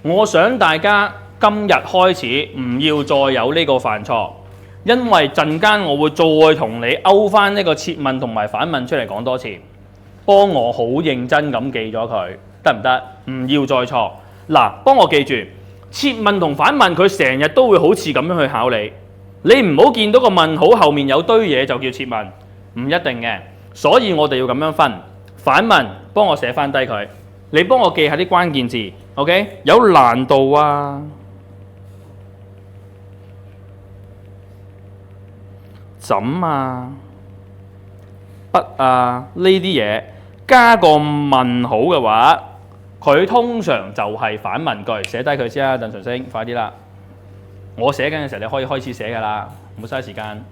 我想大家今日開始唔要再有呢個犯錯，因為陣間我會再同你勾翻呢個設問同埋反問出嚟講多次，幫我好認真咁記咗佢，得唔得？唔要再錯。嗱，幫我記住，設問同反問佢成日都會好似咁樣去考你，你唔好見到個問號後面有堆嘢就叫設問，唔一定嘅。所以我哋要咁樣分，反問幫我寫翻低佢。你幫我記下啲關鍵字 ，OK？ 有難度啊，怎啊、不啊呢啲嘢，加個問號嘅話，佢通常就係反問句。寫低佢先啦，鄧純星，快啲啦！我寫緊嘅時候，你可以開始寫㗎啦，唔好嘥時間。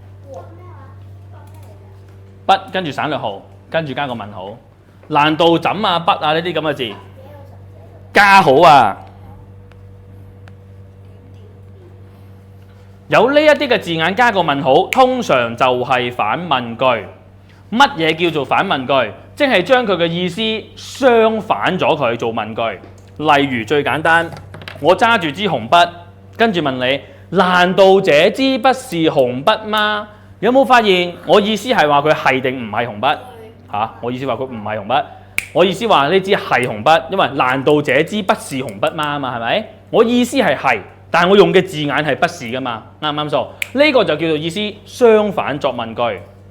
不跟住省略號，跟住加個問號。難道怎啊、不啊呢啲咁嘅字，加號啊！有呢一啲嘅字眼加個問號，通常就係反問句。乜嘢叫做反問句？即係將佢嘅意思相反咗佢做問句。例如最簡單，我揸住支紅筆，跟住問你：難道這支筆是紅筆嗎？有冇發現我意思係話佢係定唔係紅筆？我意思話佢唔係紅筆，我意思話呢支係紅筆，因為難道這支不是紅筆嗎？係咪？我意思係，但係我用嘅字眼係不是噶嘛，啱唔啱數？呢個就叫做意思相反作問句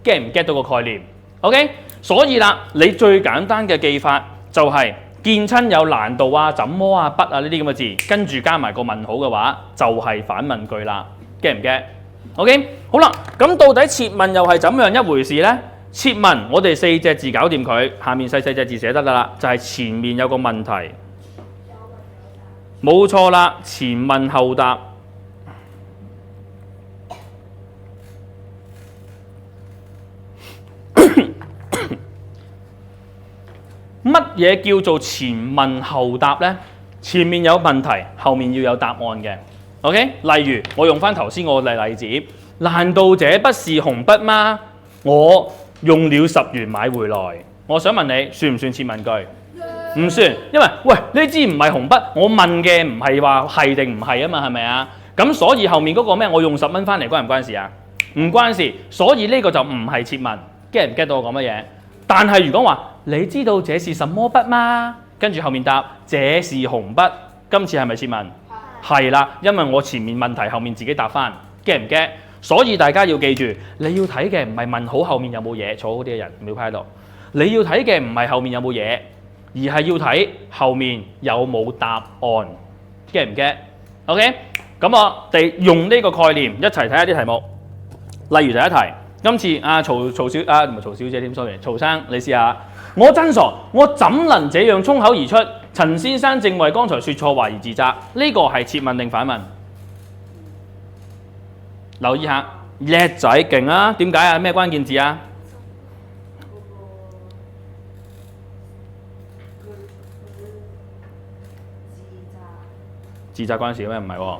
，get 唔 get 到個概念 ？OK， 所以啦，你最簡單嘅記法就係、見親有難度啊、怎麼啊、不啊呢啲咁嘅字，跟住加埋個問號嘅話，就係、反問句啦 ，get 唔 get？OK， 好啦，咁到底設問又係怎樣一回事呢？設問我哋4隻字搞掂佢，下面細隻字寫得啦，就係、前面有個問題，冇錯啦，前問後答。乜嘢叫做前問後答呢？前面有問題，後面要有答案嘅。OK， 例如我用翻頭先我個例子，難道這不是紅筆嗎？我用了10元買回來。我想問你，算唔算設問句？唔算，因為喂呢支唔係紅筆，我問嘅唔係話係定唔係啊嘛，係咪啊？咁所以後面嗰個咩？我用10蚊翻嚟關唔關事啊？唔關事，所以呢個就唔係設問。get 唔 get 到我講乜嘢？但係如果話你知道這是什麼筆嗎？跟住後面答這是紅筆，今次係咪設問？係啦，因為我前面問題後面自己答翻 get 唔 get？所以大家要記住，你要睇嘅唔係問號後面有冇嘢，坐好啲嘅人唔要趴喺度。你要睇嘅唔係後面有冇嘢，而係要睇後面有冇答案。get 唔 get？OK， 咁我哋用呢個概念一齊睇下啲題目。例如第一題，今次曹小唔係曹小姐添 ，sorry， 曹生你試下。我真傻，我怎能這樣衝口而出？陳先生正為剛才說錯話而自責。呢個係設問定反問？留意下，叻仔勁啊！點解啊？咩關鍵字啊？自責關事咩？唔係喎。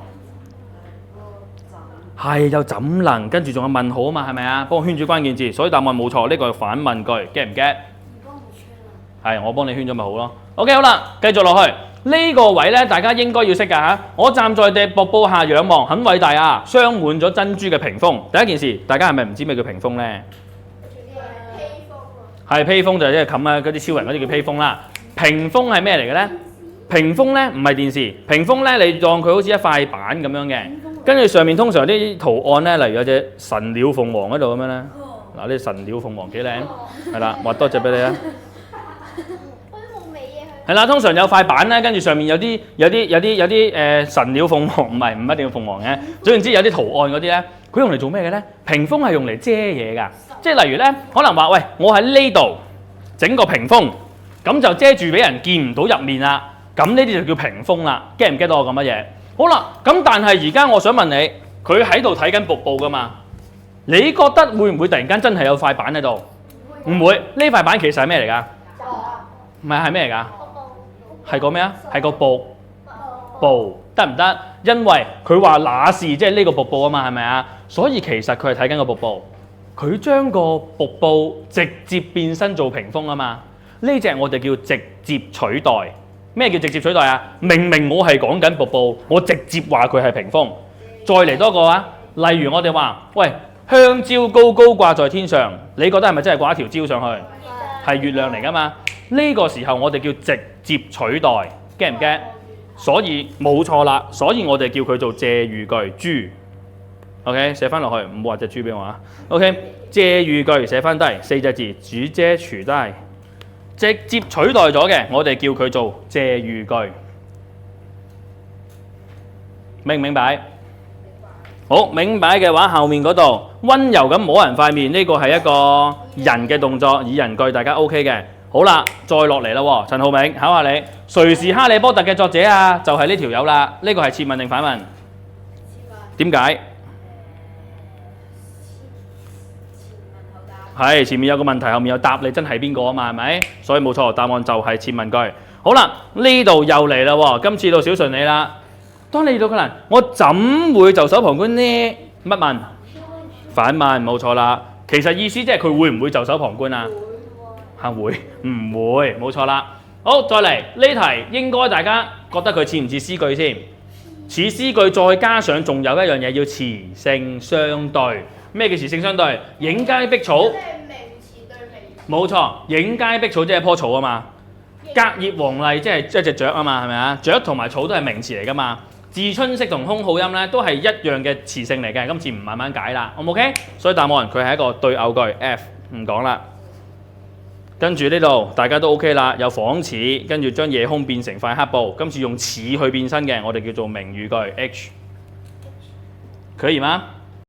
係又怎能？跟住仲有問號啊嘛，係咪啊？幫我圈住關鍵字，所以答案冇錯，呢個係反問句 ，get 唔 get？ 係我幫你圈咗咪好咯。OK， 好啦，繼續落去。呢個位咧，大家應該要識㗎嚇。我站在地瀑布下仰望，很偉大啊！鑲滿咗珍珠嘅屏風。第一件事，大家係咪唔知咩叫屏風咧？係披風就係即係冚啊嗰啲超人嗰啲叫披風啦。屏風係咩嚟嘅咧？屏風咧唔係電視，屏風咧你當佢好似一塊板咁樣嘅，跟住上面通常啲圖案咧，例如有隻神鳥鳳凰喺度咁樣咧。嗱，呢神鳥鳳凰幾靚，係啦，畫多隻俾你啊！係啦，通常有塊板咧，跟住上面有啲神鳥鳳凰，唔一定要鳳凰嘅。總言之有啲圖案嗰啲咧，佢用嚟做咩嘅咧？屏風係用嚟遮嘢㗎，即係例如咧，可能話喂，我喺呢度整個屏風，咁就遮住俾人見唔到入面啦。咁呢啲就叫屏風啦。get 唔 get 到我講乜嘢？好啦，咁但係而家我想問你，佢喺度睇緊瀑布㗎嘛？你覺得會唔會突然間真係有塊板喺度？唔會。呢塊板其實係咩嚟㗎？唔係咩嚟㗎？係個咩啊？係個瀑布得唔得？因為佢話那是即係呢個瀑布啊嘛，係咪啊？所以其實佢係睇緊個瀑布，佢將個瀑布直接變身做屏風啊嘛。呢隻我哋叫直接取代。咩叫直接取代啊？明明我係講緊瀑布，我直接話佢係屏風。再嚟多個啊，例如我哋話，喂，香蕉高高掛在天上，你覺得係咪真係掛一條蕉上去？係月亮嚟㗎嘛？呢個時候我哋叫直接取代，驚唔驚？所以冇錯啦，所以我哋叫佢做借喻句，豬。OK， 寫翻落去，唔好話隻豬俾我啊。OK， 借喻句寫翻低4隻字，主遮除低，直接取代咗嘅，我哋叫佢做借喻句。明唔明白？好，明白嘅話，後面嗰度温柔咁摸人塊面，呢個係一個人嘅動作，擬人句，大家 OK 嘅。好啦，再落嚟啦喎，陳浩銘考下你，誰是哈利波特嘅作者啊？就係呢條友啦。呢個係設問定反問？點解？係前面有個問題，後面有答你真係邊個啊嘛？係咪？所以冇錯，答案就係設問句。好啦，呢度又嚟啦喎，今次到小順你啦。當你遇到困難，我怎會袖手旁觀呢？乜問？反問，冇錯啦。其實意思即係佢會唔會袖手旁觀啊？係會，唔會，冇錯啦。好，再嚟呢題，應該大家覺得佢似唔似詩句先？似詩句，再加上仲有一樣嘢要詞性相對。咩叫詞性相對？影街碧草。即係名詞對名詞。冇錯，影街碧草即係棵草啊嘛。隔葉黃鸝即係一隻雀啊嘛，係咪啊？雀同埋草都係名詞嚟噶嘛。自春色同空好音咧都係一樣嘅詞性嚟嘅，今次唔慢慢解啦，好唔 OK？所以答案佢係一個對偶句 F， 唔講啦。跟住呢度大家都 OK 啦，有仿似，跟住將夜空變成塊黑布，今次用似去變身嘅，我哋叫做名語句 H， 可以嗎？